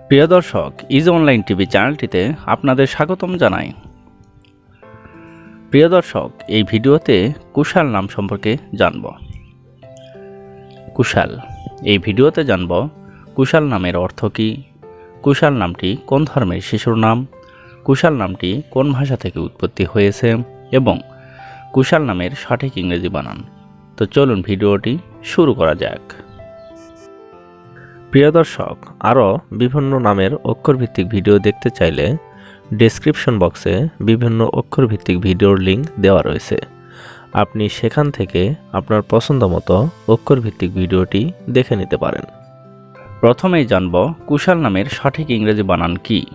প্রিয় দর্শক, is online TV চ্যানেলটিতে আপনাদের স্বাগতম জানাই। প্রিয় দর্শক, এই ভিডিওতে কুশাল নাম সম্পর্কে জানব। কুশাল, এই ভিডিওতে জানব কুশাল নামের অর্থ কী, কুশাল নামটি কোন ধর্মের শিশুর নাম, কুশাল নামটি কোন ভাষা থেকে উৎপত্তি হয়েছে এবং কুশাল নামের সঠিক ইংরেজি বানান। তো চলুন ভিডিওটি শুরু করা যাক। প্রিয় দর্শক, আরও বিভিন্ন নামের অক্ষরভিত্তিক ভিডিও দেখতে চাইলে ডেসক্রিপশন বক্সে বিভিন্ন অক্ষরভিত্তিক ভিডিওর লিঙ্ক দেওয়া রয়েছে। আপনি সেখান থেকে আপনার পছন্দ মতো অক্ষরভিত্তিক ভিডিওটি দেখে নিতে পারেন। প্রথমেই জানব কুশাল নামের সঠিক ইংরেজি বানান কি।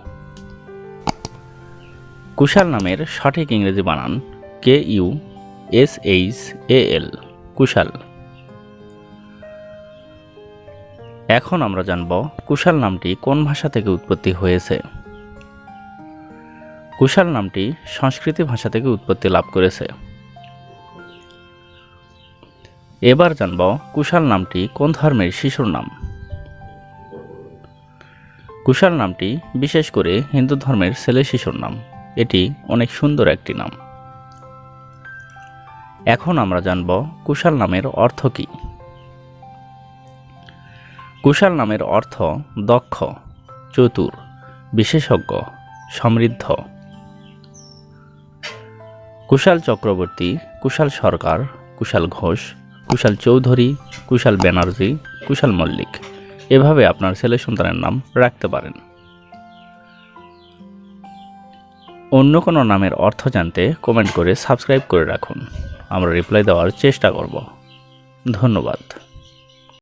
কুশাল নামের সঠিক ইংরেজি বানান KUSHAL, কুশাল। এখন আমরা জানব কুশাল নামটি কোন ভাষা থেকে উৎপত্তি হয়েছে। কুশাল নামটি সংস্কৃত ভাষা থেকে উৎপত্তি লাভ করেছে। এবার জানব কুশাল নামটি কোন ধর্মের শিশুর নাম। কুশাল নামটি বিশেষ করে হিন্দু ধর্মের ছেলে শিশুর নাম। এটি অনেক সুন্দর একটি নাম। এখন আমরা জানব কুশাল নামের অর্থ কী। কুশাল নামের অর্থ দক্ষ, চতুর, বিশেষজ্ঞ, সমৃদ্ধ। কুশাল চক্রবর্তী, কুশাল সরকার, কুশাল ঘোষ, কুশাল চৌধুরী, কুশাল ব্যানার্জি, কুশাল মল্লিক, এভাবে আপনার ছেলে সন্তানের নাম রাখতে পারেন। অন্য কোনো নামের অর্থ জানতে কমেন্ট করে সাবস্ক্রাইব করে রাখুন। আমরা রিপ্লাই দেওয়ার চেষ্টা করব। ধন্যবাদ।